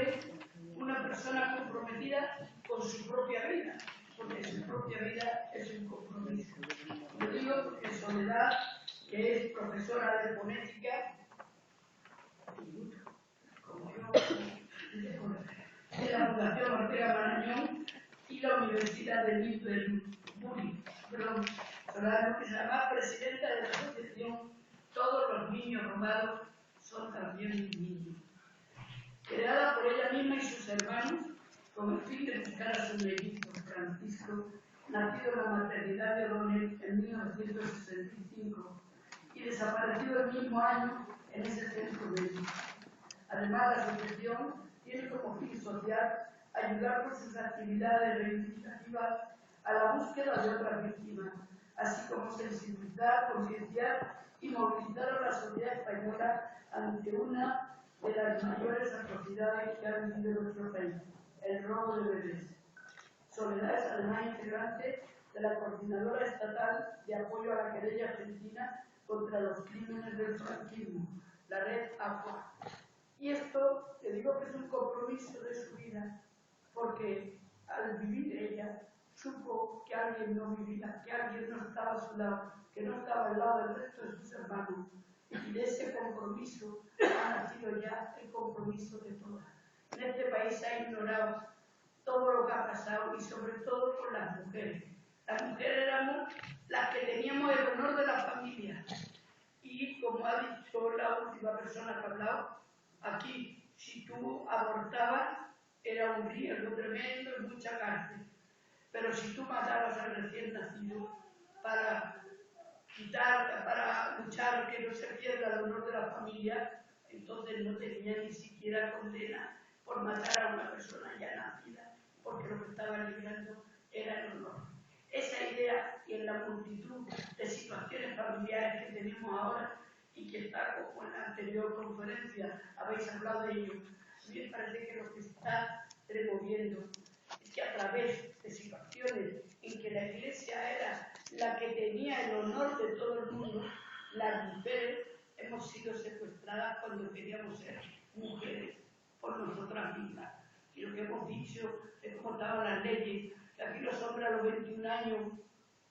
hombre una persona comprometida con su propia vida, porque su propia vida es un compromiso. Lo digo porque Soledad, que es profesora de fonética, como yo, de la Fundación Ortega Marañón y la Universidad de Liverpool, Soledad, que se llama presidenta de la asociación Todos los niños robados son también niños, creada por ella misma y sus hermanos con el fin de buscar a su mellizo Francisco, nacido en la maternidad de O'Donnell en 1965 y desaparecido el mismo año en ese centro médico. Además, la asociación tiene como fin social ayudar con sus actividades reivindicativas a la búsqueda de otras víctimas, así como sensibilizar, concienciar y movilizar a la sociedad española ante una de las mayores atrocidades que ha vivido nuestro país, el robo de bebés. Soledad es además integrante de la Coordinadora Estatal de Apoyo a la Querella Argentina contra los Crímenes del Franquismo, la red APUA. Y esto, te digo que es un compromiso de su vida, porque al vivir ella, supo que alguien no vivía, que alguien no estaba a su lado, que no estaba al lado del resto de sus hermanos. Y de ese compromiso ha nacido ya el compromiso de todas. En este país se ha ignorado todo lo que ha pasado y sobre todo con las mujeres. Las mujeres éramos las que teníamos el honor de la familia. Y como ha dicho la última persona que ha hablado, aquí, si tú abortabas, era un riesgo tremendo y mucha cárcel. Pero si tú matabas al recién nacido para luchar que no se pierda el honor de la familia, entonces no tenía ni siquiera condena por matar a una persona ya nacida, porque lo que estaba librando era el honor. Esa idea, y en la multitud de situaciones familiares que tenemos ahora, y que está como en la anterior conferencia, habéis hablado de ello, a mí me parece que lo que está removiendo es que a través de situaciones en que la Iglesia era la que tenía el honor de todo el mundo, las mujeres hemos sido secuestradas cuando queríamos ser mujeres por nosotras mismas. Y lo que hemos dicho es cómo estaban las leyes, que aquí los hombres a los 21 años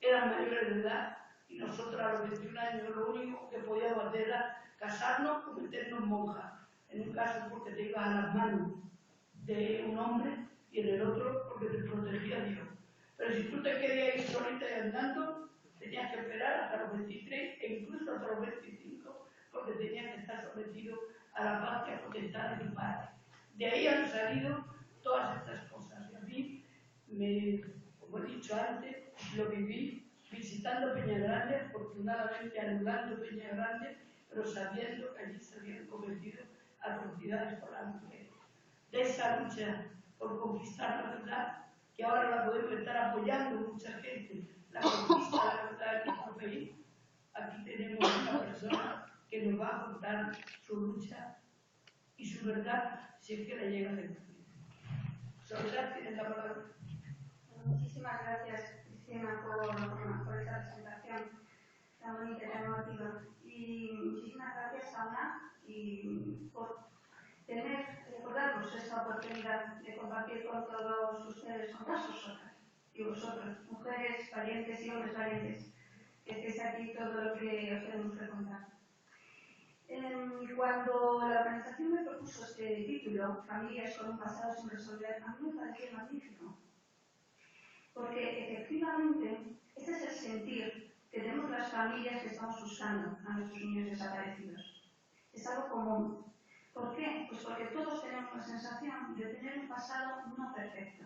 eran mayores de edad y nosotros a los 21 años lo único que podíamos hacer era casarnos o meternos monjas. En un caso porque te ibas a las manos de un hombre y en el otro porque te protegía Dios. Pero si tú te querías ir solita y andando, tenías que esperar hasta los 23 e incluso hasta los 25, porque tenías que estar sometido a la patria potestad de tu padre. De ahí han salido todas estas cosas. Y a mí, como he dicho antes, lo viví visitando Peñagrande, afortunadamente anulando Peñagrande, pero sabiendo que allí se habían cometido atrocidades por las mujeres. De esa lucha por conquistar la verdad, que ahora la podemos estar apoyando mucha gente, la conquista de la verdad en nuestro país. Aquí tenemos una persona que nos va a contar su lucha y su verdad si es que le llega a cumplir. Soledad, tienes la palabra. Muchísimas gracias, Cristina, por esta presentación tan bonita y tan emotiva. Y muchísimas gracias, Ana, y por recordarnos esta oportunidad de compartir con todos ustedes, con vosotras y vosotros, mujeres valientes y hombres valientes, que estéis aquí todo lo que os tenemos que contar. Cuando la organización me propuso este título, Familias con un pasado sin resolver, a mí me pareció magnífico. Porque efectivamente, ese es el sentir que tenemos las familias que estamos buscando a nuestros niños desaparecidos. Es algo común. ¿Por qué? Pues porque todos tenemos la sensación de tener un pasado no perfecto.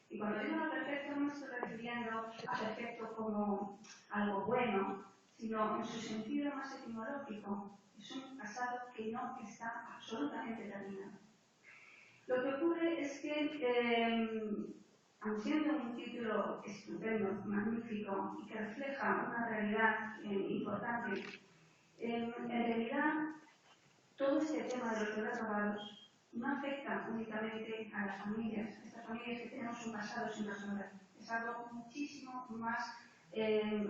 Y cuando digo no perfecto no me estoy refiriendo a perfecto como algo bueno, sino en su sentido más etimológico. Es un pasado que no está absolutamente terminado. Lo que ocurre es que, aun siendo un título estupendo, magnífico y que refleja una realidad importante, en realidad todo este tema de los bebés robados no afecta únicamente a las familias, estas familias que tenemos un pasado sin resolver. Es algo muchísimo más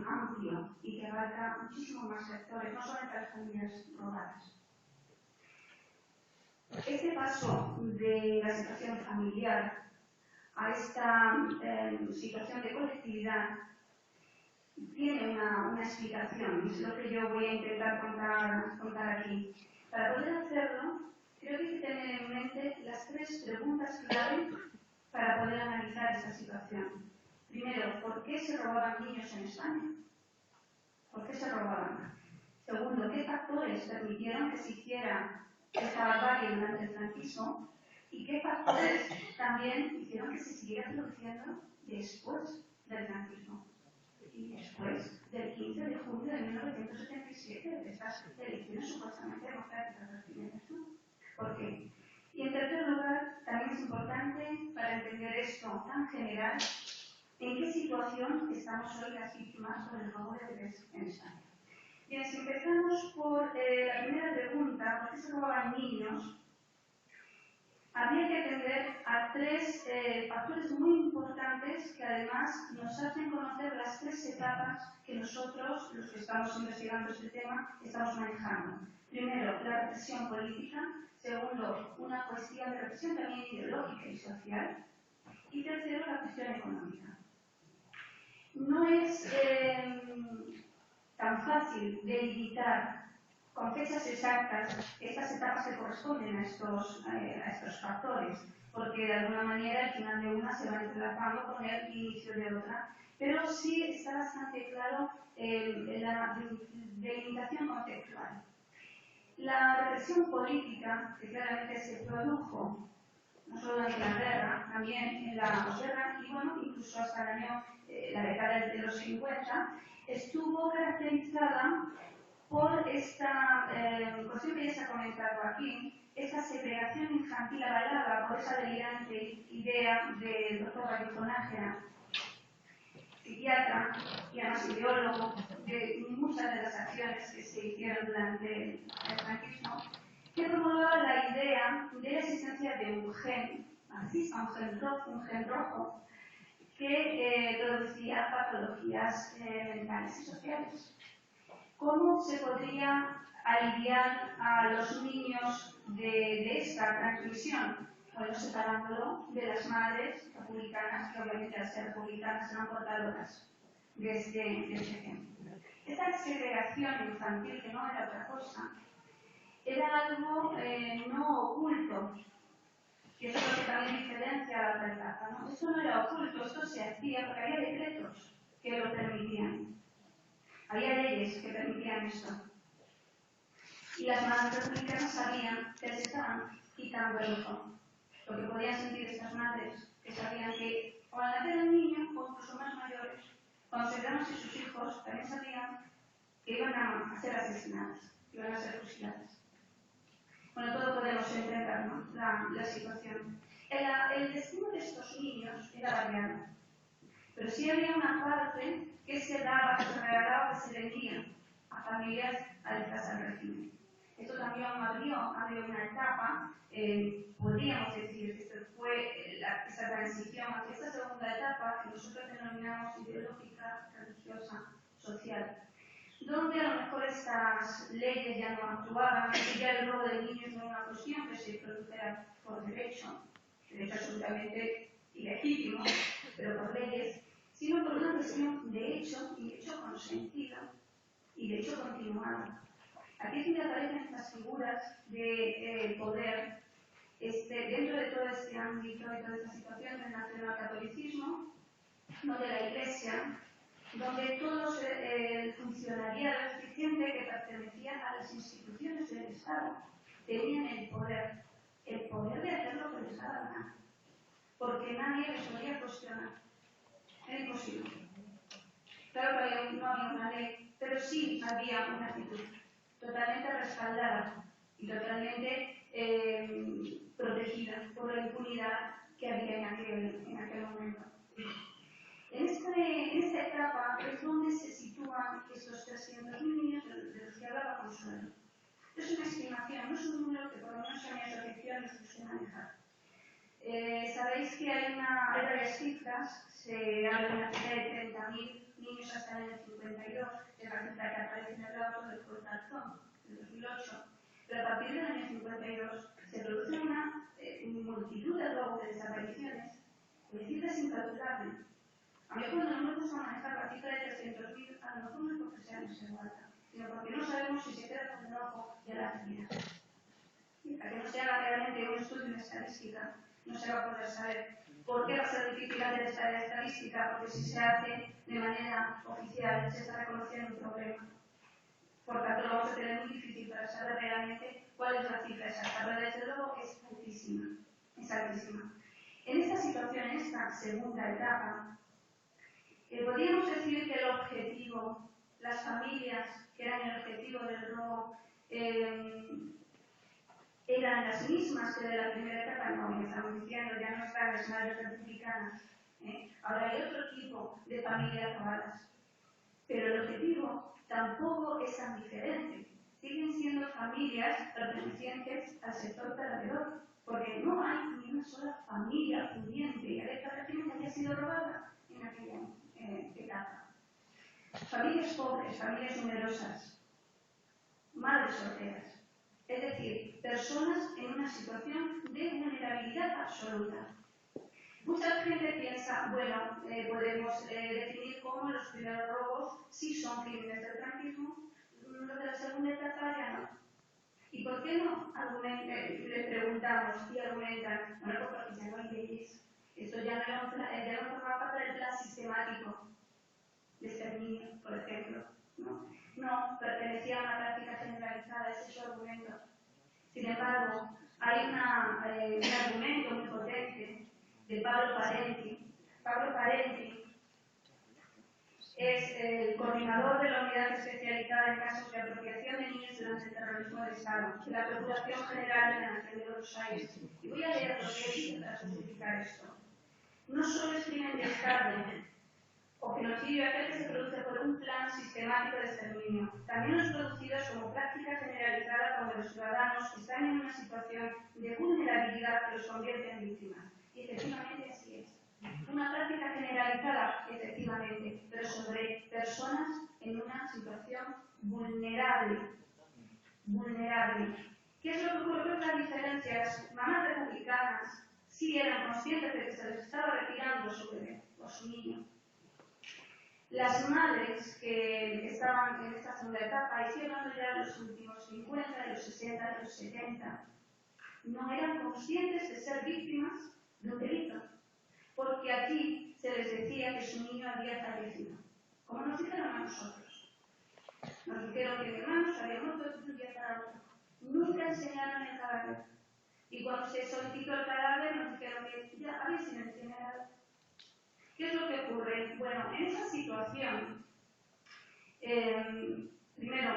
amplio y que abarca muchísimo más sectores, no solamente a las familias robadas. Este paso de la situación familiar a esta situación de colectividad tiene una explicación, y es lo que yo voy a intentar contar aquí. Para poder hacerlo, creo que hay que tener en mente las tres preguntas clave para poder analizar esta situación. Primero, ¿por qué se robaban niños en España? ¿Por qué se robaban? Segundo, ¿qué factores permitieron que se hiciera esta barbarie durante el franquismo? ¿Y qué factores también hicieron que se siguiera produciendo después del franquismo? Y después del 15 de junio de 1977, de estas elecciones supuestamente democráticas, las primeras, ¿no? ¿Por qué? Y en tercer lugar, también es importante, para entender esto tan general, en qué situación estamos hoy las víctimas por el robo de bebés en España. Bien, si empezamos por la primera pregunta, ¿por qué se robaban niños? Habría que atender a tres factores muy importantes que además nos hacen conocer las tres etapas que nosotros, los que estamos investigando este tema, estamos manejando. Primero, la represión política. Segundo, una cuestión de represión también ideológica y social. Y tercero, la cuestión económica. No es tan fácil delimitar con fechas exactas estas etapas que corresponden a estos factores, porque de alguna manera el final de una se va entrelazando con el inicio de otra, pero sí está bastante claro la delimitación conceptual. La represión política, que claramente se produjo no solo en la guerra, también en la posguerra y bueno, incluso hasta el año, la década de los 50, estuvo caracterizada por esta cuestión que ya se ha comentado aquí, esta segregación infantil avalada por esa delirante idea del doctor Rayo Nájera, psiquiatra y además ideólogo de muchas de las acciones que se hicieron durante el franquismo, que promovía la idea de la existencia de un gen marxista, un gen rojo, que producía patologías mentales y sociales. ¿Cómo se podría aliviar a los niños de esta transmisión? Bueno, separándolo de las madres republicanas, que obviamente al ser republicanas eran portadoras de este gen. Esta segregación infantil, que no era otra cosa, era algo no oculto, que es lo que también diferencia a la otra etapa, ¿no? Esto no era oculto, esto se hacía porque había decretos que lo permitían. Había leyes que permitían esto. Y las madres republicanas sabían que les estaban quitando el hijo. Lo que podían sentir estas madres, que sabían que o al nacer el niño, o incluso más mayores, cuando se enteraron si sus hijos, también sabían que iban a ser asesinadas, que iban a ser fusiladas. Bueno, todos podemos entender, ¿no?, la situación. El destino de estos niños era variado, pero sí había una parte que se daba, que se regalaba, que se vendía a familias adictas al régimen. Esto también abrió una etapa, podríamos decir que esto fue esa transición hacia esta segunda etapa que nosotros denominamos ideológica, religiosa, social, donde a lo mejor estas leyes ya no actuaban, y ya el robo de niños no era una cuestión que se produjera por derecho absolutamente ilegítimo, pero por leyes, sino por una cuestión de hecho, y de hecho consentido, y de hecho continuado. Aquí es donde aparecen estas figuras de poder dentro de todo este ámbito y toda esta situación del nacionalcatolicismo, donde la Iglesia, donde todo el funcionariado eficiente que pertenecía a las instituciones del Estado tenían el poder de hacer lo que les daba la gana, porque nadie les podía cuestionar. Era imposible. Claro que no había una ley, pero sí había una actitud totalmente respaldada y totalmente protegida por la impunidad que había en aquel momento. En esta etapa es donde se sitúan estos 300.000 niños de los que hablaba Consuelo. Es una estimación, no es un número que por lo menos a mi asociación nos guste manejar. Sabéis que hay varias cifras, se habla de una cifra de 30.000 niños hasta el año 52, que es la cifra que aparece en el auto del Cortarzón, del 2008, pero a partir del año 52 se produce mí cuando no me gusta manejar la cifra de 300.000, a lo mejor no es porque sea demasiado alta, sino porque no sabemos si se queda con el ojo y a la actividad. Y para que no se haga realmente un estudio en estadística, no se va a poder saber por qué va a ser difícil hacer esta estadística, porque si se hace de manera oficial se está reconociendo un problema. Por tanto, lo vamos a tener muy difícil para saber realmente cuál es la cifra exacta, pero desde luego es altísima, es altísima. En esta situación, en esta segunda etapa, podríamos decir que el objetivo, las familias que eran el objetivo del robo, eran las mismas que de la primera etapa. No, me estamos diciendo, ya no están las madres republicanas. Ahora hay otro tipo de familias robadas. Pero el objetivo tampoco es tan diferente. Siguen siendo familias pertenecientes al sector perdedor, porque no hay ni una sola familia pudiente y alerta régimen que haya sido robada en aquella etapa. Familias pobres, familias numerosas, madres solteras. Es decir, personas en una situación de vulnerabilidad absoluta. Mucha gente piensa, bueno, podemos definir como los primeros robos sí son crímenes del franquismo, los de la segunda etapa ya no. ¿Y por qué no? Les preguntamos y argumentan, bueno, porque ya no hay leyes. Esto ya no forma parte del plan sistemático de exterminio, por ejemplo. No pertenecía a una práctica generalizada, ese es su argumento. Sin embargo, hay un argumento muy potente de Pablo Parenti. Pablo Parenti es el coordinador de la unidad especializada en casos de apropiación de niños durante el terrorismo de Estado, de la Procuración General de la Nación de Buenos Aires. Y voy a leer lo que dice para justificar esto. No solo es crimen de Estado o genocidio aquel que se produce por un plan sistemático de exterminio, también los producidos como práctica generalizada cuando los ciudadanos están en una situación de vulnerabilidad que los convierte en víctimas. Y efectivamente así es. Una práctica generalizada, efectivamente, pero sobre personas en una situación vulnerable. Vulnerable. ¿Qué es lo que ocurre con las diferencias? Mamás republicanas sí eran conscientes de que se les estaba retirando su bebé o su niño. Las madres que estaban en esta segunda etapa, y estoy hablando ya de los últimos 50, de los 60, de los 70, no eran conscientes de ser víctimas de un delito, porque aquí se les decía que su niño había fallecido, como nos dijeron a nosotros. Nos dijeron que mi hermano se había muerto de un día para otro. Nunca enseñaron el cadáver. Y cuando se solicitó el cadáver, nos dijeron que ya había sido incinerado. ¿Qué es lo que ocurre? Bueno, en esa situación, primero,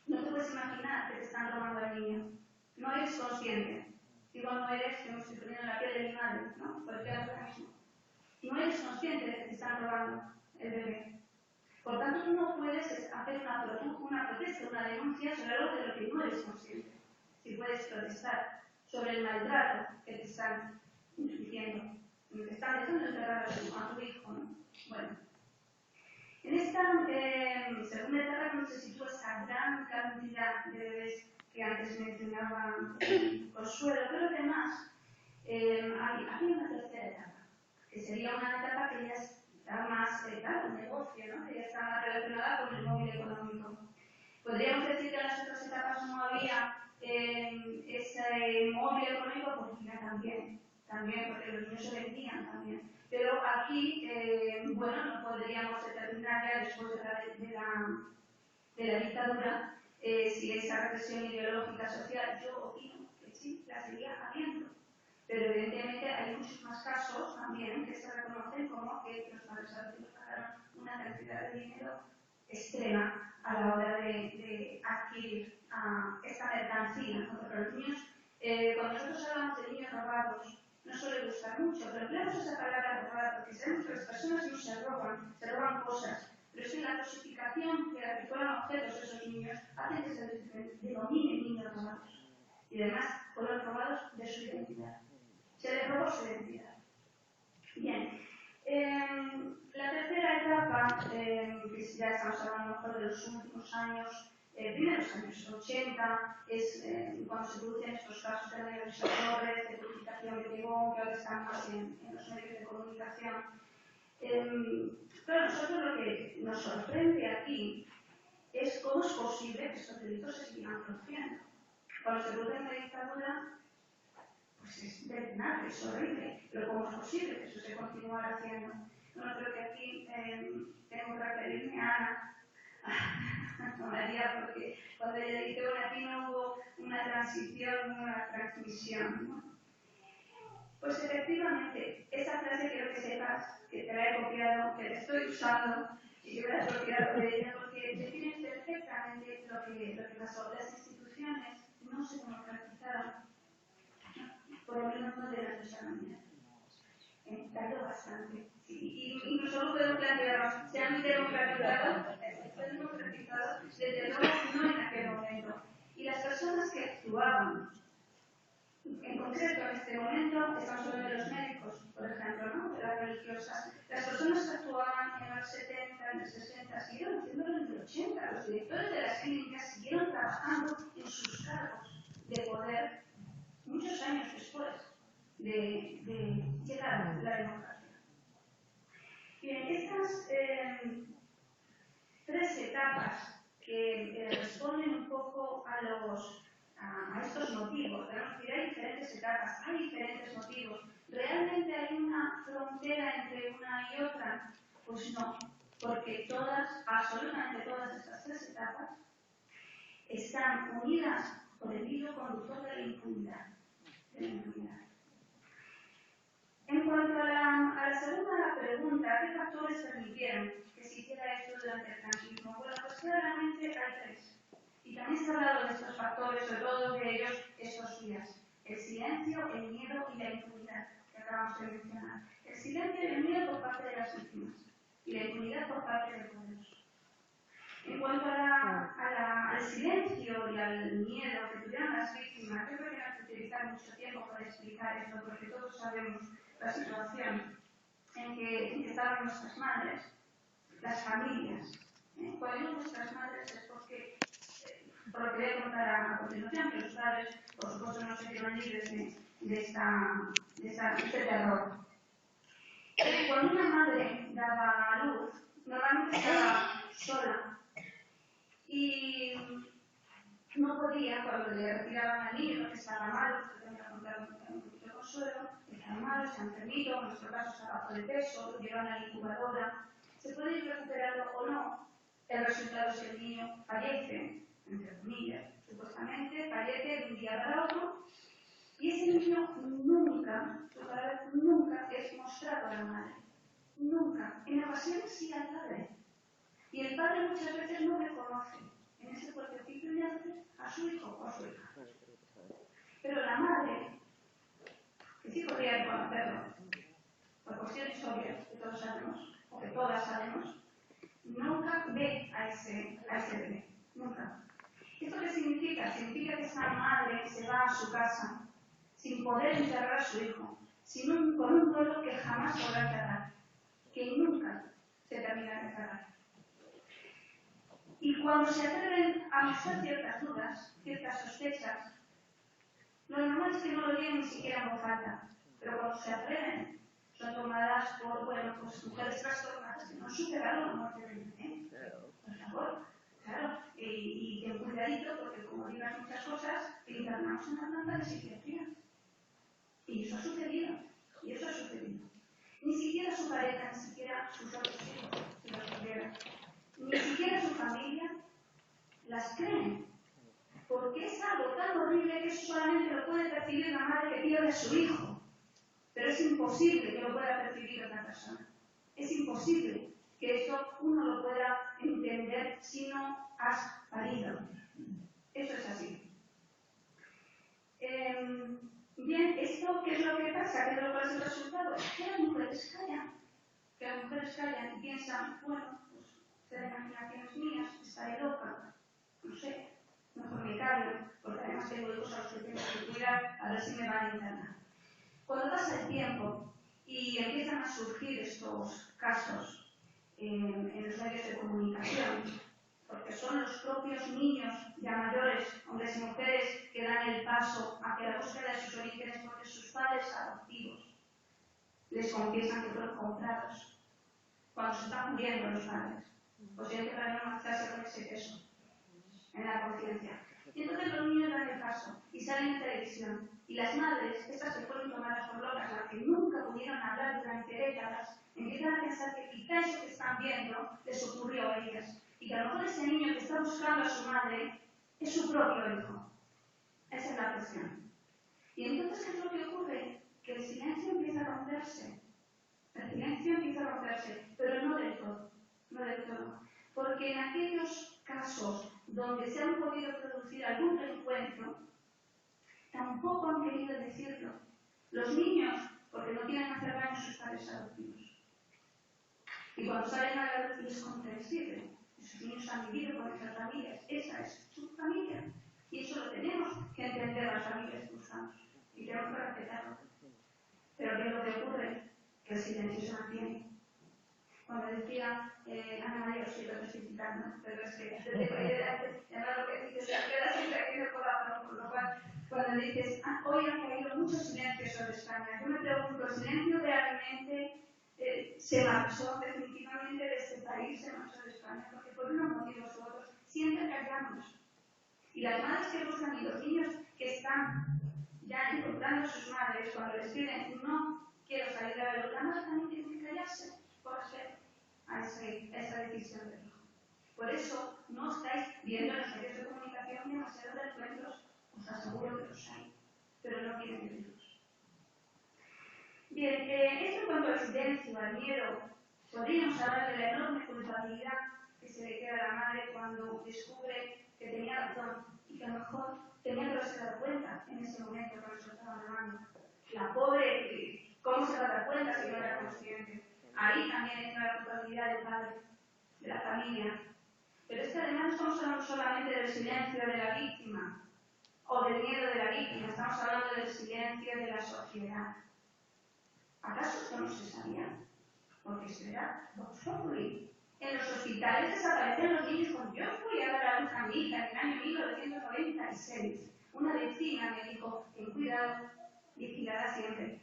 no te puedes imaginar que te están robando al niño. No eres consciente. Digo, no eres, que me estoy poniendo en la piel de mi madre, ¿no? Porque es lo mismo. No eres consciente de que te están robando el bebé. Por tanto, tú no puedes hacer una protesta, una denuncia sobre algo de lo que no eres consciente. Si puedes protestar sobre el maltrato que te están infligiendo, que están dejando encerrar a tu hijo, ¿no? Bueno, en esta segunda etapa no se sitúa esa gran cantidad de bebés que antes mencionaba Consuelo, pero además había una tercera etapa, que sería una etapa que ya está más, claro, un negocio, ¿no? Que ya está más relacionada con el móvil económico. Podríamos decir que en las otras etapas no había ese móvil económico, porque ya también, porque los niños se vendían también. Pero aquí, bueno, no podríamos determinar ya después de la dictadura si esa represión ideológica social, yo opino que sí, la seguía habiendo. Pero evidentemente hay muchos más casos también que se reconocen como que los padres adoptivos pagaron una cantidad de dinero extrema a la hora de adquirir esta mercancía. Porque los niños, cuando nosotros hablamos de niños robados, no suele gustar mucho, pero empleamos esa palabra robar porque sabemos que las personas no se roban cosas. Pero es que la cosificación que fueron objetos de esos niños hace que se denominen niños robados. Y además fueron robados de su identidad. Se les robó su identidad. Bien. La tercera etapa, que ya estamos hablando de los últimos años, primeros años 80, es cuando se producen estos casos de realizaciones, de purificación de Pigón, que ahora están más en los medios de comunicación. Claro, nosotros lo que nos sorprende aquí es cómo es posible que estos delitos se sigan produciendo. Cuando se produce una dictadura, pues es deleznable, es horrible, pero ¿cómo es posible que eso se continúe haciendo? Bueno, creo que aquí tengo que referirme a María, porque cuando ella dice, bueno, aquí no hubo una transición, una transmisión, ¿no? Pues efectivamente, esa frase quiero que sepas que te la he copiado, que la estoy usando y que me la he copiado de ella, porque define perfectamente lo que pasó. Las instituciones no se democratizaron, por lo menos no de la noche a la mañana. Tardó bastante. Sí, y incluso lo puedo plantear, se han democratizado desde luego no en aquel momento. Y las personas que actuaban, en concreto en este momento, estamos hablando de los médicos, por ejemplo, ¿no? De las religiosas. Las personas que actuaban en los 70, en los 60, siguieron haciéndolo en los 80. Los directores de las clínicas siguieron trabajando en sus cargos de poder muchos años después de llegar la democracia. Bien, estas tres etapas que responden un poco a estos motivos. Tenemos que ir a diferentes etapas, hay diferentes motivos. ¿Realmente hay una frontera entre una y otra? Pues no, porque todas, absolutamente todas estas tres etapas, están unidas por el hilo conductor de la impunidad. En cuanto a la segunda pregunta, ¿qué factores permitieron que se hiciera esto durante el franquismo? Bueno, pues claramente hay tres. Y también se ha hablado de estos factores, sobre todo de ellos estos días. El silencio, el miedo y la impunidad, que acabamos de mencionar. El silencio y el miedo por parte de las víctimas y la impunidad por parte del poderoso. En cuanto al silencio y al miedo que tuvieron las víctimas, yo creo que no hay que utilizar mucho tiempo para explicar esto, porque todos sabemos la situación en que estaban nuestras madres, las familias. Cuando digo nuestras madres es porque, por lo que voy a contar a continuación, que los padres, por supuesto, no se quedan libres de este terror. Cuando una madre daba a luz, normalmente estaba sola y no podía, cuando le retiraban al niño porque estaba malo, porque tenía que contar un poquito de consuelo, estaba malo, está enfermito, en nuestro caso está bajo de peso, lo llevan a la incubadora, se puede ir recuperando o no. El resultado es que el niño fallece, entre comillas, supuestamente, fallece de un día para otro, y ese niño nunca es mostrado a la madre. Nunca. En ocasiones sí al padre. Y el padre muchas veces no reconoce en ese cuerpecito y hace a su hijo o a su hija. Pero la madre, que sí podría reconocerlo, por cuestiones obvias que todos sabemos, o que todas sabemos, nunca ve a ese bebé. Nunca. ¿Esto qué significa? Significa que esa madre se va a su casa sin poder enterrar a su hijo, con un duelo que jamás podrá enterrar, que nunca se termina de enterrar. Y cuando se atreven a mostrar ciertas dudas, ciertas sospechas, lo normal es que no lo digan ni siquiera en voz alta, pero cuando se atreven, son tomadas por, bueno, pues mujeres trastornadas que no han superado la muerte del bebé. Por favor, claro, y ten cuidadito porque como digas muchas cosas, te internamos en la planta de psiquiatría. Y eso ha sucedido, Ni siquiera su pareja, ni siquiera sus otros hijos, si los tuviera, ni siquiera su familia las creen, porque es algo tan horrible que eso solamente lo puede percibir la madre que pierde a su hijo, pero es imposible que lo pueda percibir otra persona. Es imposible que eso uno lo pueda entender si no has parido. Eso es así. Bien, ¿esto qué es lo que pasa? ¿Qué es lo que es el resultado? Que las mujeres callan y piensan, bueno, pues serán imaginaciones mías, estaré loca, no sé, mejor me callo, porque además tengo hijos a los que tengo que cuidar, a ver si me van a internar. Cuando pasa el tiempo y empiezan a surgir estos casos en los medios de comunicación, porque son los propios niños ya mayores, hombres y mujeres, que dan el paso hacia la búsqueda de sus orígenes porque sus padres adoptivos les confiesan que fueron comprados cuando se están muriendo los padres, o siempre para no marcharse con ese peso en la conciencia. Y entonces los niños dan el paso y salen en televisión. Y las madres, estas que fueron tomadas por locas, las que nunca pudieron hablar durante décadas, empiezan a pensar que quizá eso que están viendo les ocurrió a ellas. Y que a lo mejor ese niño que está buscando a su madre es su propio hijo. Esa es la cuestión. Y entonces, ¿qué es lo que ocurre? Que el silencio empieza a romperse. El silencio empieza a romperse, pero no del todo. No del todo. Porque en aquellos casos donde se han podido producir algún reencuentro, tampoco han querido decirlo. Los niños, porque no quieren hacer daño a sus padres adoptivos. Y cuando salen a la luz es comprensible. Esos niños han vivido con esas familias. Esa es su familia. Y eso lo tenemos que entender las familias que buscamos. Y tenemos que respetarlo. Pero ¿qué es lo que ocurre? Que el silencio se mantiene. Cuando decía Ana María, os quiero testificar, ¿no? Pero es que te tengo idea, además lo que dices, se queda siempre aquí en el corazón, por lo cual, cuando dices, hoy ha caído mucho silencio sobre España, yo me pregunto, ¿el silencio realmente se marchó definitivamente de este país, se marchó de España? Porque por unos motivos u otros siempre callamos. Y las madres que buscan y los niños que están ya encontrando a sus madres, cuando les piden, no quiero salir de la luz, las madres también tienen que callarse por respeto a esa decisión del hijo. Por eso no estáis viendo en los medios de comunicación demasiados encuentros, os aseguro que los hay, pero no quieren vivirlos. Bien, esto en cuanto al silencio, al miedo, podríamos hablar de la enorme culpabilidad que se le queda a la madre cuando descubre que tenía razón y que a lo mejor tenía que haberse dado cuenta en ese momento cuando se estaba hablando. La pobre, ¿cómo se va a dar cuenta si no era consciente? Ahí también entra la culpabilidad del padre, de la familia. Pero es que además no estamos hablando solamente del silencio de la víctima o del miedo de la víctima, estamos hablando del silencio de la sociedad. ¿Acaso esto no se sabía? Porque esto era Vox Populi. En los hospitales desaparecen los niños con... Yo fui a dar a luz a mi hija en el año 1996. Una vecina me dijo, ten cuidado, vigilada siempre,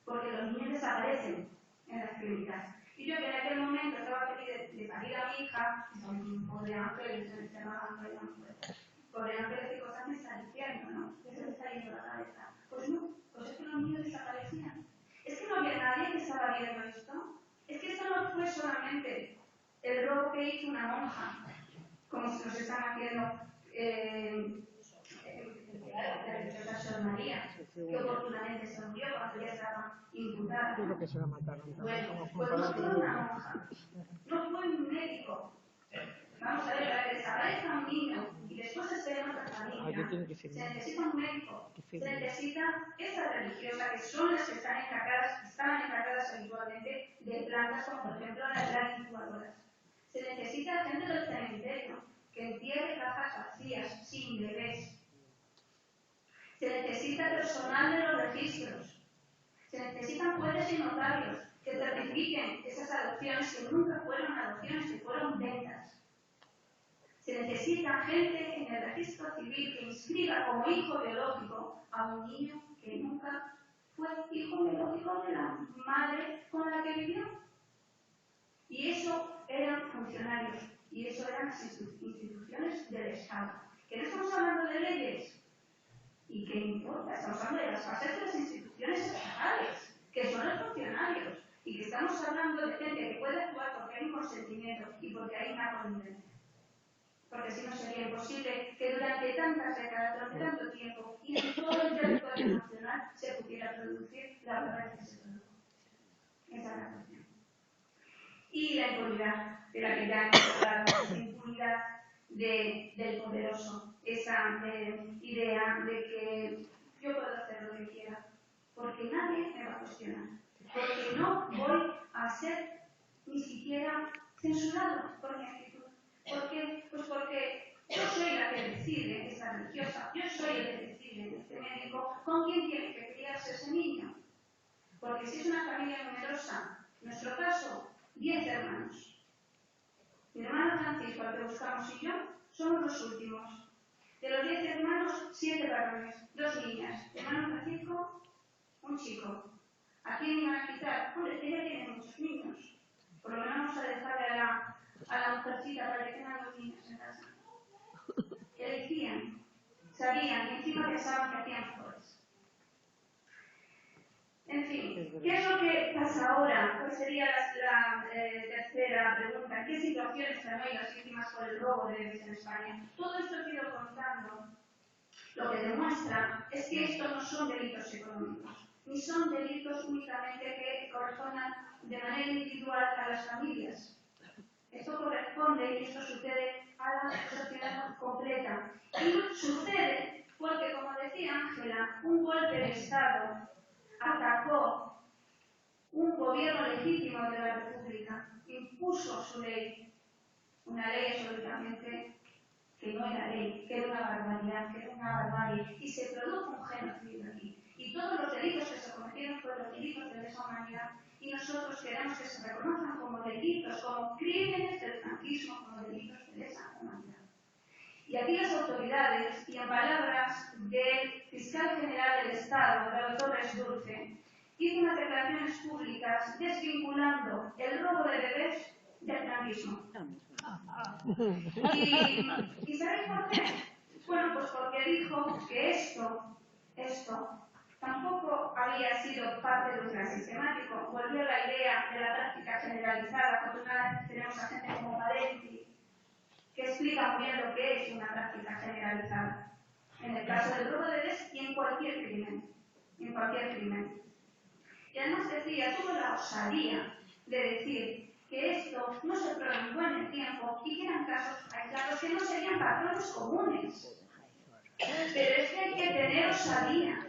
porque los niños desaparecen en las clínicas. Y yo que en aquel momento estaba feliz de parir a mi hija, y son un pobre ángel, se me llamaban pobre ángel, ¿qué cosas me está diciendo, no? ¿Qué se me está yendo la cabeza? Pues no, pues es que los niños desaparecían. Es que no había nadie que estaba viendo esto. Es que esto no fue solamente el robo que hizo una monja, como se nos están haciendo la dichosa Sor María, que oportunamente se murió cuando ya estaba imputada. Yo creo que se la mataron. Bueno, pues no fue una monja, no fue un médico. Vamos a ver, para que desaparezca un niño y después esté en otra familia, se necesita un médico, se necesita esa religiosa, que son las que están encargadas habitualmente de plantas como por ejemplo las gran incubadoras. Se necesita gente del cementerio que entierre cajas vacías, sin bebés. Se necesita personal de los registros. Se necesitan jueces y notarios que certifiquen esas adopciones que nunca fueron adopciones, que fueron ventas. Se necesita gente en el registro civil que inscriba como hijo biológico a un niño que nunca fue hijo biológico de la madre con la que vivió. Y eso eran funcionarios, y eso eran las instituciones del Estado. Que no estamos hablando de leyes, y que importa, estamos hablando de las bases de las instituciones estatales, que son los funcionarios, y que estamos hablando de gente que puede actuar porque hay un consentimiento y porque hay una convivencia. Porque si no sería imposible que durante tantas décadas, durante tanto tiempo, y en todo el territorio nacional se pudiera producir la violencia que se produjo. Esa es la cuestión. Y la impunidad, de la que ya hemos hablado, la impunidad del poderoso, esa idea de que yo puedo hacer lo que quiera, porque nadie me va a cuestionar, porque no voy a ser ni siquiera censurado por mi actitud. ¿Por qué? Pues porque yo soy la que decide, esa religiosa, yo soy el que decide, este médico, con quién tiene que criarse ese niño. Porque si es una familia numerosa, en nuestro caso, 10 hermanos. Mi hermano Francisco, al que buscamos, y yo, somos los últimos. De los 10 hermanos, 7 varones, 2 niñas. Mi hermano Francisco, un chico. ¿A quién iban a quitar? Hombre, ella tiene muchos niños. Por lo menos vamos a dejarle a la mujercita para que tengan los niños en casa. Elegían, sabían, y encima pensaban que hacían mejores. En fin, ¿qué es lo que pasa ahora? Pues sería la tercera pregunta. ¿En qué situaciones están hoy las víctimas por el robo de bebés en España? Todo esto que he ido contando lo que demuestra es que estos no son delitos económicos, ni son delitos únicamente que correspondan de manera individual a las familias. Esto corresponde y esto sucede a la sociedad completa. Y sucede porque, como decía Ángela, un golpe de Estado atacó un gobierno legítimo de la República, impuso su ley, una ley absolutamente que no era ley, que era una barbaridad, que era una barbarie, y se produjo un genocidio aquí. Y todos los delitos que se cometieron fueron delitos de lesa humanidad, y nosotros queremos que se reconozcan como delitos, como crímenes del franquismo, como delitos de lesa humanidad. Y aquí las autoridades, y en palabras del fiscal general del Estado, Eduardo Torres Dulce, hizo unas declaraciones públicas desvinculando el robo de bebés del franquismo. ¿Y sabéis por qué? Bueno, pues porque dijo que esto tampoco había sido parte de un plan sistemático. Volvió la idea de la práctica generalizada. Afortunadamente tenemos a gente como Valenti que explica muy bien lo que es una práctica generalizada. En el caso del robo de bebés y en cualquier crimen. En cualquier crimen. Y además decía, tuvo la osadía de decir que esto no se prolongó en el tiempo y que eran casos aislados que no serían patrones comunes. Pero es que hay que tener osadía,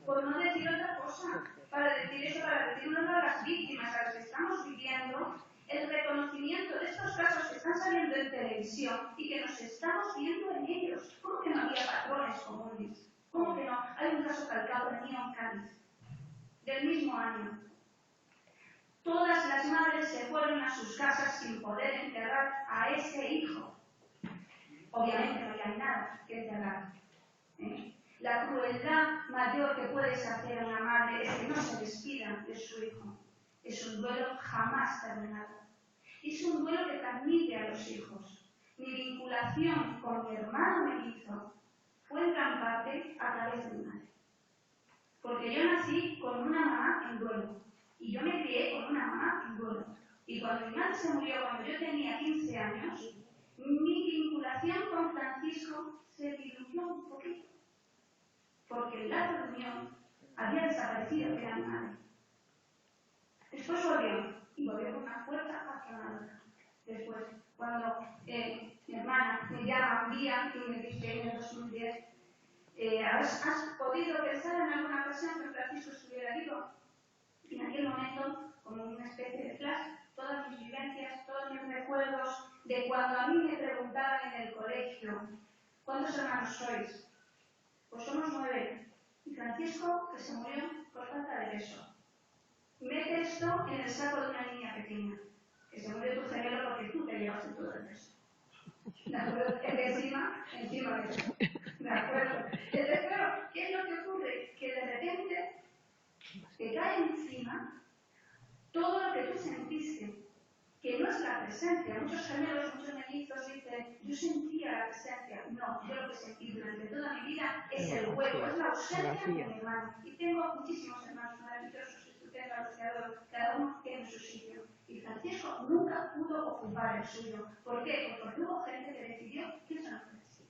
por no decir otra cosa, para decir eso, para decir una de las víctimas a las que estamos viviendo, el reconocimiento de estos casos que están saliendo en televisión y que nos estamos viendo en ellos. ¿Cómo que no había patrones comunes? ¿Cómo que no? Hay un caso calcado en Nión Cádiz, del mismo año. Todas las madres se fueron a sus casas sin poder enterrar a ese hijo. Obviamente no hay nada que enterrar. La crueldad mayor que puedes hacer a una madre es que no se despida de su hijo. Es un duelo jamás terminado. Es un duelo que transmite a los hijos. Mi vinculación con mi hermano mellizo fue en gran parte a través de mi madre. Porque yo nací con una mamá en duelo. Y yo me crié con una mamá en duelo. Y cuando mi madre se murió cuando yo tenía 15 años, mi vinculación con Francisco se diluyó un poquito. Porque el lazo de unión había desaparecido, que era mi madre. Después volvió, y volvió con una fuerza hacia la otra. Después, cuando mi hermana me llama un día y me dice en el 2010, ¿has podido pensar en alguna ocasión que Francisco estuviera vivo? Y en aquel momento, como una especie de flash, todas mis vivencias, todos mis recuerdos de cuando a mí me preguntaban en el colegio, ¿cuántos hermanos sois? Pues somos 9. Y Francisco, que se murió por falta de beso. Mete esto en el saco de una niña pequeña, que se murió tu gemelo porque tú te llevaste todo el beso. ¿De acuerdo? Es que encima de eso. ¿De acuerdo? Entonces, claro, ¿qué es lo que ocurre? Que de repente te cae encima todo lo que tú sentiste, que no es la presencia. Muchos gemelos, muchos mellizos dicen, yo sentía la presencia. No, yo lo que sentí durante toda mi vida es el hueco, es la ausencia de mi hermano. Y tengo muchísimos hermanos maravillosos, estupendos, que adoro, cada uno tiene su sitio. Y Francisco nunca pudo ocupar el suyo. ¿Por qué? Porque hubo gente que decidió que eso no fue así.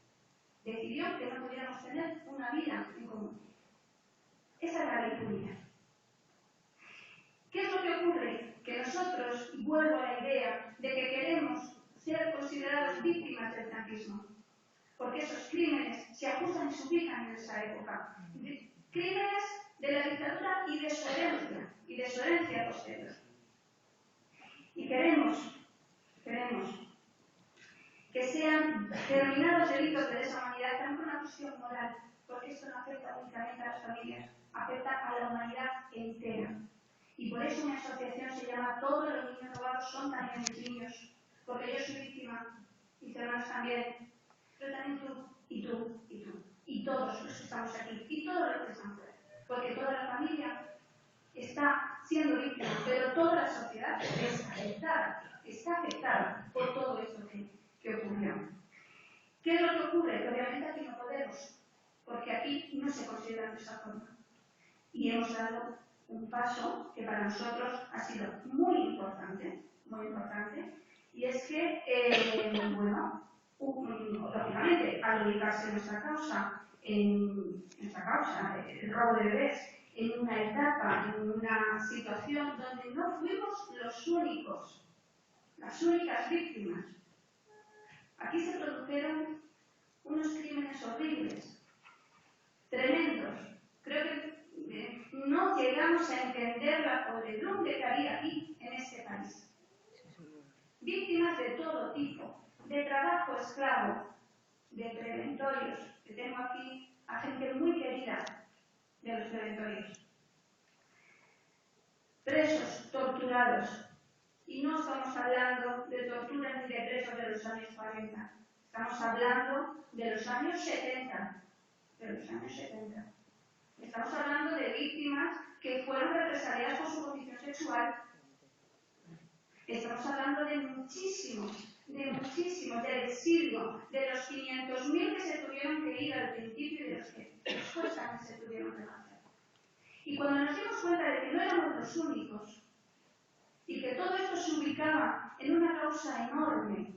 Decidió que no pudiéramos tener una vida en común. Esa era la impunidad. ¿Qué es lo que ocurre? Que nosotros, y vuelvo a la idea de que queremos ser considerados víctimas del franquismo, porque esos crímenes se ajustan y se ubican en esa época. Crímenes de la dictadura y de su herencia posterior. Y queremos que sean determinados delitos de lesa humanidad también por una cuestión moral, porque esto no afecta únicamente a las familias, afecta a la humanidad entera. Y por eso mi asociación se llama Todos los niños robados son también mis niños, porque yo soy víctima, mis hermanos también, pero también tú, y tú, y tú, y todos los que estamos aquí, y todos los que están fuera, porque toda la familia está siendo víctimas, pero toda la sociedad está afectada por todo esto que ocurrió. ¿Qué es lo que ocurre? Que obviamente aquí no podemos, porque aquí no se considera de esa forma. Y hemos dado un paso que para nosotros ha sido muy importante, y es que, lógicamente, al ubicarse nuestra causa, el robo de bebés, en una etapa, en una situación donde no fuimos los únicos, las únicas víctimas. Aquí se produjeron unos crímenes horribles, tremendos. Creo que no llegamos a entender la podredumbre que había aquí, en este país. Víctimas de todo tipo, de trabajo esclavo, de preventorios, que tengo aquí a gente muy querida de los preventorios. Presos, torturados. Y no estamos hablando de torturas ni de presos de los años 40. Estamos hablando de los años 70. Estamos hablando de víctimas que fueron represaliadas por su condición sexual. Estamos hablando de muchísimos, del exilio, de los 500.000 que se tuvieron que ir al principio y de los que después también se tuvieron que hacer. Y cuando nos dimos cuenta de que no éramos los únicos y que todo esto se ubicaba en una causa enorme,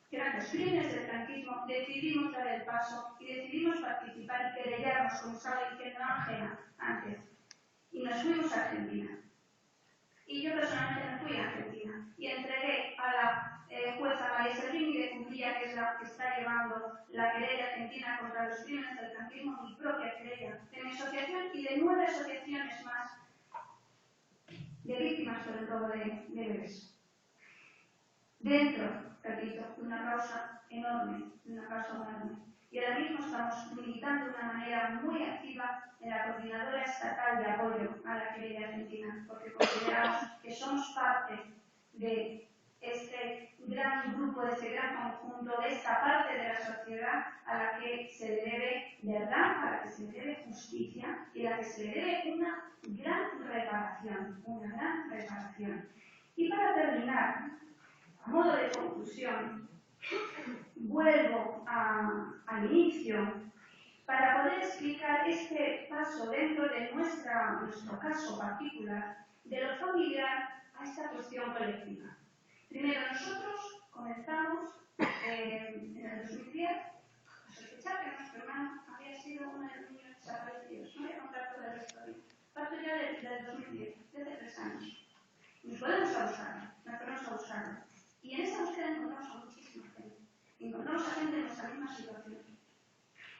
que eran los crímenes del franquismo, decidimos dar el paso y decidimos participar y querellarnos, como estaba diciendo Ángela antes, y nos fuimos a Argentina. Y yo personalmente me fui a Argentina y entregué a la jueza María Servini de Cumplía, que es la que está llevando la querella argentina contra los crímenes del franquismo, mi propia querella, de mi asociación y de 9 asociaciones más de víctimas por el robo de bebés. Dentro, repito, de una causa enorme, Y ahora mismo estamos militando de una manera muy activa en la Coordinadora Estatal de Apoyo a la Querella Argentina, porque consideramos que somos parte de este gran grupo, de este gran conjunto, de esta parte de la sociedad a la que se le debe verdad, a la que se le debe justicia y a la que se le debe una gran reparación. Y para terminar, a modo de conclusión, vuelvo al inicio para poder explicar este paso dentro de nuestro caso particular de lo familiar a esta cuestión colectiva. Primero, nosotros comenzamos en el 2010 a sospechar que nuestro hermano había sido uno de los niños desaparecidos. No voy a contar toda la historia. Parto ya del 2010, desde 3 años. Nos ponemos a buscarlo. Y en esa búsqueda encontramos a muchísima gente. Encontramos a gente en nuestra misma situación.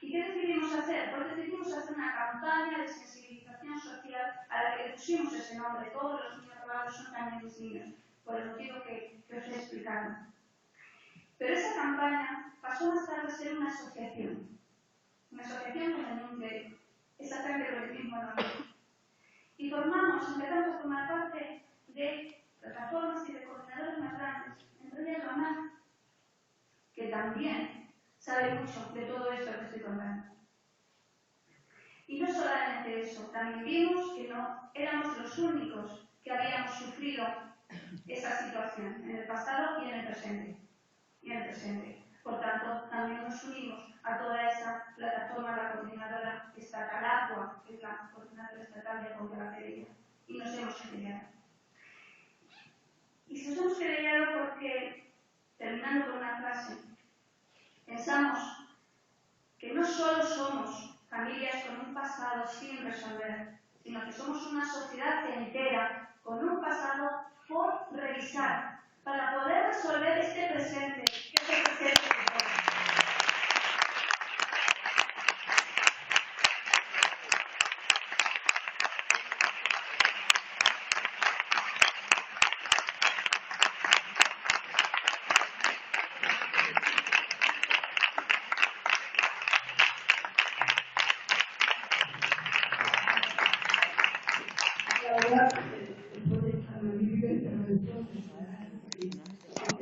¿Y qué decidimos hacer? Pues decidimos hacer una campaña de sensibilización social a la que le pusimos ese nombre. Todos los niños robados son también mis niños, por el motivo que os he explicado. Pero esa campaña pasó más tarde a ser una asociación con el nombre exactamente lo mismo nombre. Y empezamos a formar parte de plataformas y de coordinadores más grandes, entre ellas la MAC, que también sabe mucho de todo esto que estoy contando. Y no solamente eso, también vimos que no éramos los únicos que habíamos sufrido esa situación en el pasado y en el presente. Por tanto, también nos unimos a toda esa plataforma, la coordinadora estatal ACUA, que es la coordinadora estatal de apoyo a la querella, y nos hemos querellado. Y nos hemos querellado porque, terminando con una frase, pensamos que no solo somos familias con un pasado sin resolver, sino que somos una sociedad entera con un pasado por revisar para poder resolver este presente, que es el presente que tenemos.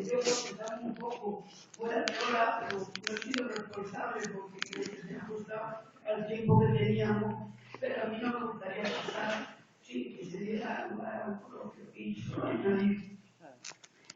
Yo creo que estamos un poco fuera de hora, pero no he sido responsable porque creo que se ajusta al tiempo que teníamos, pero a mí no me gustaría pasar, sí, que se diera lugar a un coloquio que hizo añadir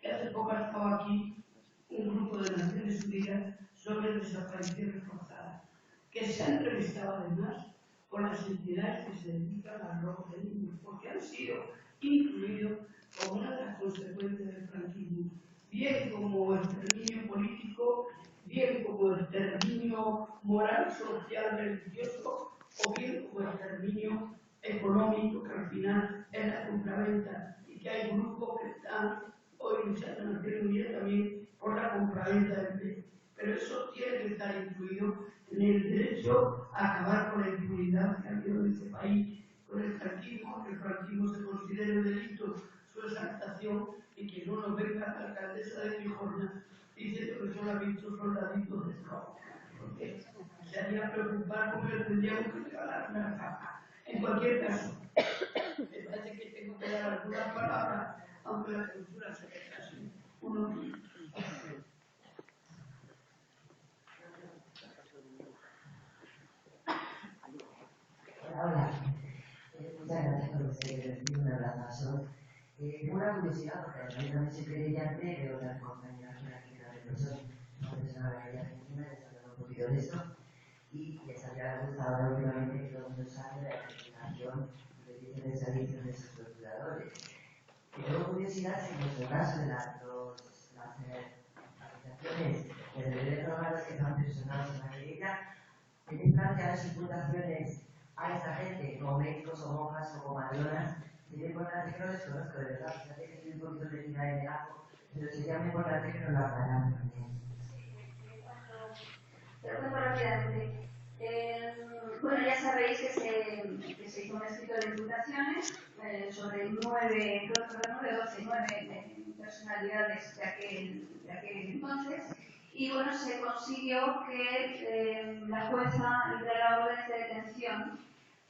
que hace poco ha estado aquí un grupo de Naciones Unidas sobre desaparición forzada, que se han entrevistado además con las entidades que se dedican al robo de niños, porque han sido incluidos como una de las consecuencias del franquismo, bien como exterminio político, bien como exterminio moral, social, religioso, o bien como exterminio económico, que al final es la compraventa, y que hay grupos que están hoy luchando en el Reino Unido también por la compraventa del bien. Pero eso tiene que estar incluido en el derecho a acabar con la impunidad que ha habido en este país con el franquismo, que el franquismo se considere un delito, su exaltación, y que no nos venga la alcaldesa de Gijona diciendo que solo ha visto soldaditos de trabajo. Porque se haría preocupar porque le tendríamos que regalar una capa. En cualquier caso, me parece que tengo que dar algunas palabras, aunque la censura se retrase unos minutos. Hola, muchas gracias por decir un abrazo. Tengo una curiosidad, porque yo también soy creyente, veo otras compañeras por aquí de profesor, profesora de la Argentina, les hablaba un poquito de esto, y les había gustado ahora últimamente que todo el mundo sabe de la participación de diferentes servicios de sus procuradores. Tengo curiosidad si en nuestro caso de las asociaciones de derechos humanos que están personados en la querella, tenéis planteadas imputaciones a esta gente, como médicos o monjas o como matronas. Sería importante que lo desconozco, de verdad, fíjate que estoy un poquito metida en el ajo, pero sería muy importante que nos lo aclararan también. Te lo cuento rápidamente. Bueno, ya sabéis que se hizo un escrito de imputaciones sobre 9 personalidades de aquel entonces. Y bueno, se consiguió que la jueza librara órdenes de detención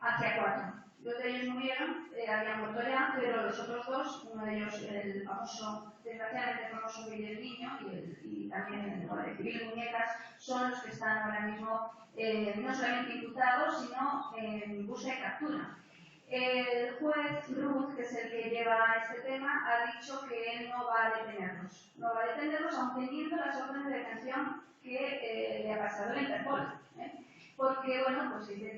hacia 4. 2 de ellos murieron, habían muerto ya, pero los otros 2, uno de ellos el famoso, desgraciadamente famoso Miguel Niño y también el Guardia Civil Muñecas, son los que están ahora mismo no solamente imputados, sino en busca y captura. El juez Ruth, que es el que lleva este tema, ha dicho que él no va a detenerlos. No va a detenerlos aun teniendo las órdenes de detención que le ha pasado el Interpol. Porque, bueno, pues dice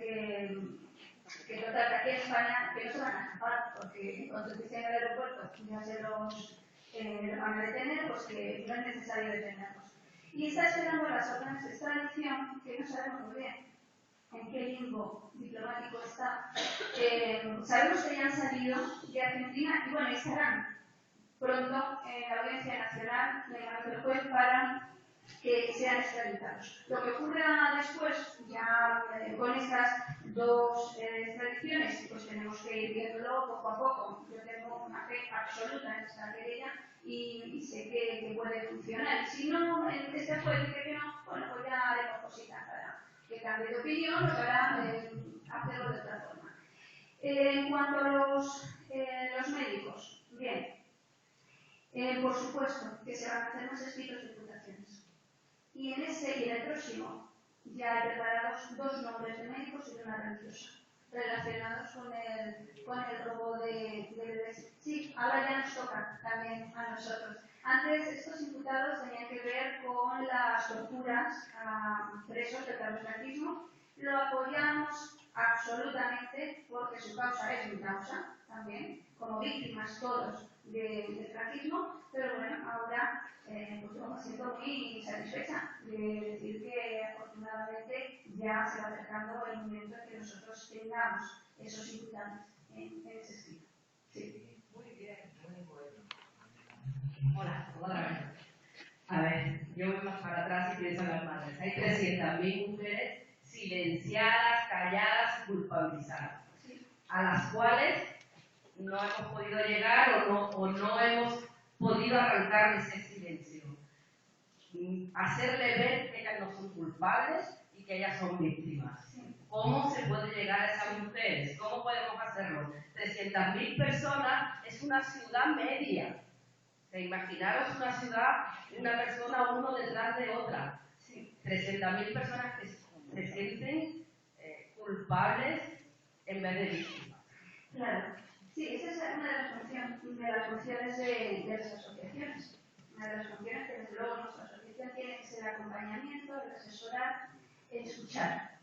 que total, que aquí en España que no se van a escapar, porque cuando estén en el aeropuerto ya se los van a detener, pues que no es necesario detenerlos. Y está esperando las órdenes de extradición, que no sabemos muy bien en qué limbo diplomático está. Sabemos que ya han salido de Argentina y bueno, estarán pronto en la Audiencia Nacional de manos del juez para que sean extraditados. Lo que ocurra después, ya con estas 2 extradiciones, pues tenemos que ir viéndolo poco a poco. Yo tengo una fe absoluta en esta querella y sé que puede funcionar. Y si no, este juez dice que no, bueno, pues ya haremos cositas para que cambie de opinión o para hacerlo de otra forma. En cuanto a los médicos, bien, por supuesto que se van a hacer más escritos de imputaciones. Y en este y en el próximo ya hay preparados 2 nombres de médicos y de una religiosa relacionados con el robo de bebés. Sí, ahora ya nos toca también a nosotros. Antes estos imputados tenían que ver con las torturas a presos del franquismo. Lo apoyamos absolutamente porque su causa es mi causa también, como víctimas todos del franquismo, pero bueno, ahora pues yo me siento muy satisfecha de decir que afortunadamente ya se va acercando el momento en que nosotros tengamos esos imputados en ese escrito. Sí. Muy bien, muy bueno. Hola, otra vez. A ver, yo voy más para atrás y pienso en las madres. Hay 300.000 mujeres silenciadas, calladas y culpabilizadas, a las cuales no hemos podido llegar o no hemos podido arrancar ese silencio. Hacerle ver que ellas no son culpables y que ellas son víctimas. ¿Cómo se puede llegar a esas mujeres? ¿Cómo podemos hacerlo? 300.000 personas es una ciudad media. Imaginaros una ciudad, una persona uno detrás de otra. 300.000 personas que se sienten culpables en vez de víctimas. Claro. Sí, esa es una de las funciones de las asociaciones. Una de las funciones que, desde luego, nuestra asociación tiene que ser el acompañamiento, el asesorar, el escuchar.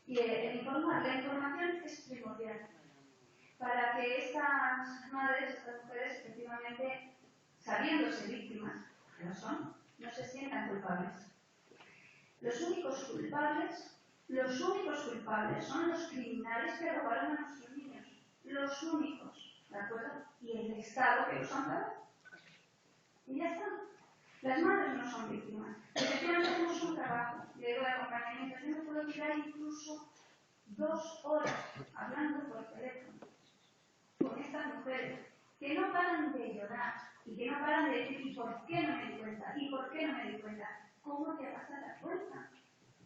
Y el informar. La información es primordial para que estas madres, estas mujeres, efectivamente, sabiéndose víctimas, que no son, no se sientan culpables. Los únicos culpables son los criminales que robaron a nuestros niños. Los únicos, ¿de acuerdo? Y el Estado que los ampara. Y ya está. Las madres no son víctimas. Efectivamente hacemos un trabajo de acompañamiento. Yo me puedo tirar incluso 2 horas hablando por teléfono con estas mujeres que no paran de llorar y que no paran de decir ¿y por qué no me di cuenta? ¿Y por qué no me di cuenta? ¿Cómo te vas a dar cuenta?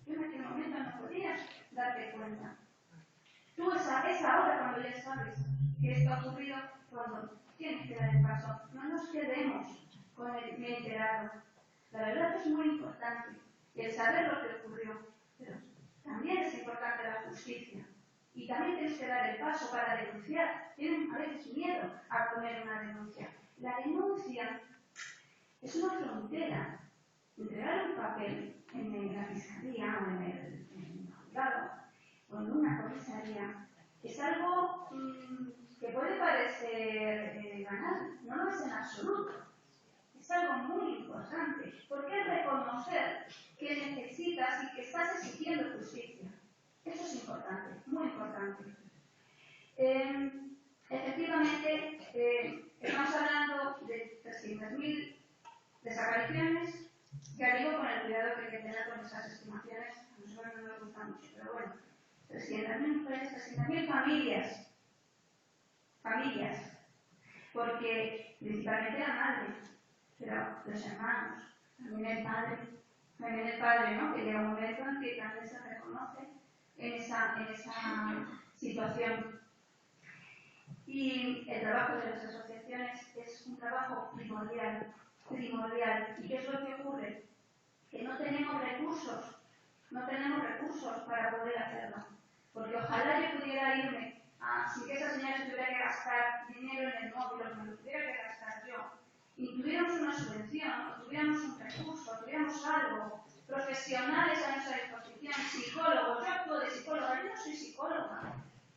Yo en aquel momento no podías darte cuenta. Tú esa hora cuando ya sabes que esto ha ocurrido, cuando tienes que dar el paso, no nos quedemos con el me he enterado. La verdad es muy importante el saber lo que ocurrió, pero también es importante la justicia. Y también tienes que dar el paso para denunciar. Tienen a veces miedo a poner una denuncia. La denuncia es una frontera. Entregar un papel en la fiscalía o en el juzgado o en una comisaría es algo que puede parecer banal, no lo es en absoluto. Es algo muy importante, porque es reconocer que necesitas y que estás exigiendo justicia. Eso es importante, muy importante. Efectivamente, estamos hablando de 300.000 desapariciones. Ya digo, con el cuidado que hay que tener con esas estimaciones, a nosotros no nos gusta mucho, pero bueno, 300.000 mujeres, 300.000 familias, porque principalmente la madre, pero los hermanos, también el padre, ¿no? Que llega un momento en que también se reconoce en esa situación. Y el trabajo de las asociaciones es un trabajo primordial. ¿Y qué es lo que ocurre? Que no tenemos recursos para poder hacerlo. Porque ojalá yo pudiera irme sin que esa señora se tuviera que gastar dinero en el móvil, o me lo tuviera que gastar yo, y tuviéramos una subvención, o tuviéramos un recurso, tuviéramos algo, profesionales a nuestra disposición, psicólogos. Yo actúo de psicóloga, yo no soy psicóloga.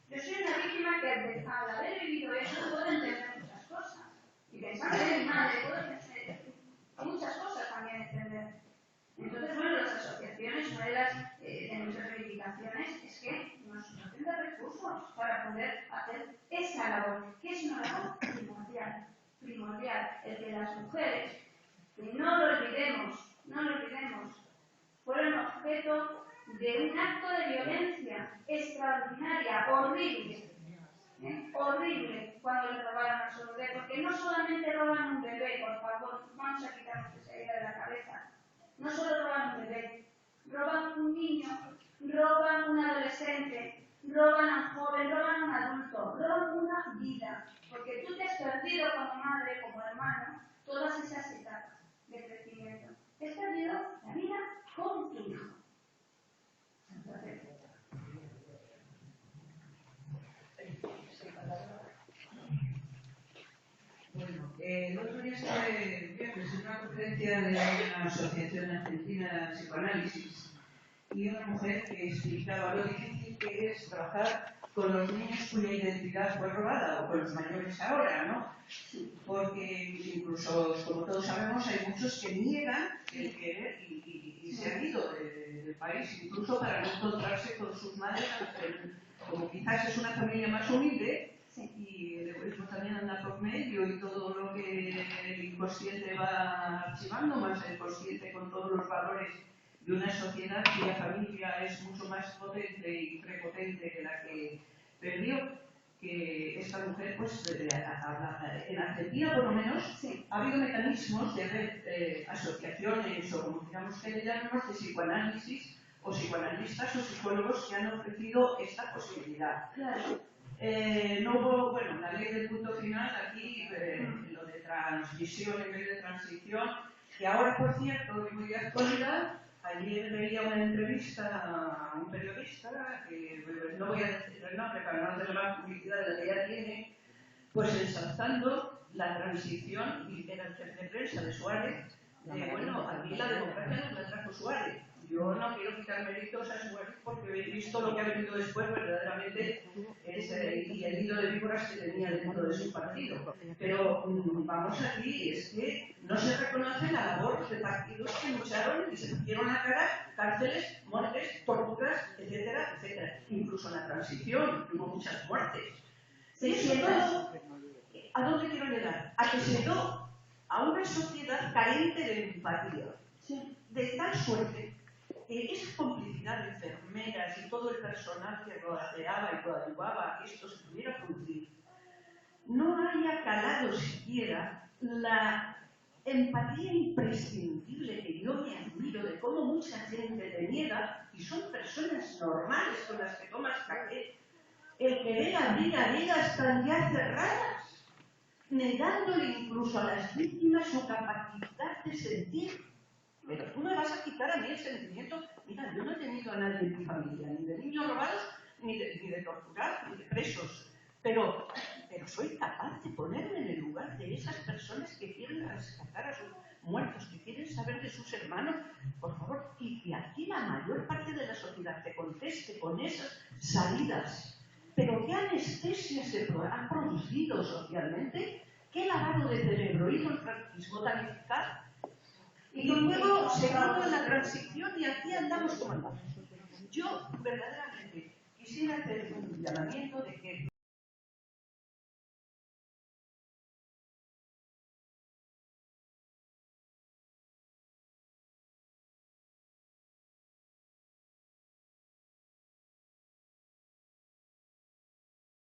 Yo soy una víctima que al haber vivido eso puedo entender muchas cosas. Y pensando en mi madre, puedo entender muchas cosas también entender. Entonces, bueno, las asociaciones, una de nuestras reivindicaciones es que nos doten de recursos para poder hacer esa labor, que es una labor primordial, el que las mujeres, que no lo olvidemos, fueron objeto de un acto de violencia extraordinaria, horrible, cuando les robaron a su bebé, porque no solamente roban un bebé, por favor, vamos a quitarnos esa idea de la cabeza. No solo roban un bebé, roban un niño, roban un adolescente, roban a un joven, roban a un adulto, roban una vida, porque tú te has perdido como madre, como hermano, todas esas etapas de crecimiento. Te has perdido la vida con tu hijo. Entonces, bueno, el otro día estuve en una conferencia de una asociación argentina de psicoanálisis y una mujer que explicaba lo difícil que es trabajar con los niños cuya identidad fue robada o con los mayores ahora, ¿no? Porque incluso, como todos sabemos, hay muchos que niegan el querer y se han ido del país incluso para no encontrarse con sus madres, como quizás es una familia más humilde. Y el egoísmo también anda por medio y todo lo que el inconsciente va archivando, más el consciente con todos los valores de una sociedad cuya familia es mucho más potente y prepotente que la que perdió, que esta mujer, pues, en Argentina por lo menos, sí, ha habido mecanismos de red, asociaciones o como digamos que le llamemos de psicoanálisis o psicoanalistas o psicólogos que han ofrecido esta posibilidad. claro. No hubo, bueno, la ley del punto final aquí, lo de transmisión en vez de transición, que ahora, por cierto, muy de actualidad, ayer veía una entrevista a un periodista, que no voy a decir el nombre para no hacer la publicidad de la que ya tiene, pues ensalzando la transición, y era el jefe de prensa de Suárez, bueno, aquí la democracia nos la trajo Suárez. Yo no quiero quitar méritos a Suárez porque he visto lo que ha venido después, verdaderamente, y el hilo de víboras que tenía dentro de su partido. Pero vamos aquí, es que no se reconoce la labor de partidos que lucharon y se pusieron a cara cárceles, muertes, torturas, etcétera, etcétera. Incluso en la transición hubo muchas muertes. Y eso todo, ¿a dónde quiero llegar? A que se dio a una sociedad carente de empatía, de tal suerte que esa complicidad de enfermeras y todo el personal que rodeaba y coadyuvaba a que esto se pudiera producir, no haya calado siquiera la empatía imprescindible que yo me admiro de cómo mucha gente te niega, y son personas normales con las que tomas café, el querer abrir heridas tan ya cerradas, negándole incluso a las víctimas su capacidad de sentir. Pero tú me vas a quitar a mí el sentimiento. Mira, yo no he tenido a nadie en mi familia, ni de niños robados, ni de torturados, ni de presos. Pero soy capaz de ponerme en el lugar de esas personas que quieren rescatar a sus muertos, que quieren saber de sus hermanos, por favor, y que aquí la mayor parte de la sociedad te conteste con esas salidas. Pero qué anestesia se ha producido socialmente, qué lavado de cerebro hizo el franquismo tan eficaz. Y luego se dio la transición y aquí andamos como andamos. Yo verdaderamente quisiera hacer un llamamiento de que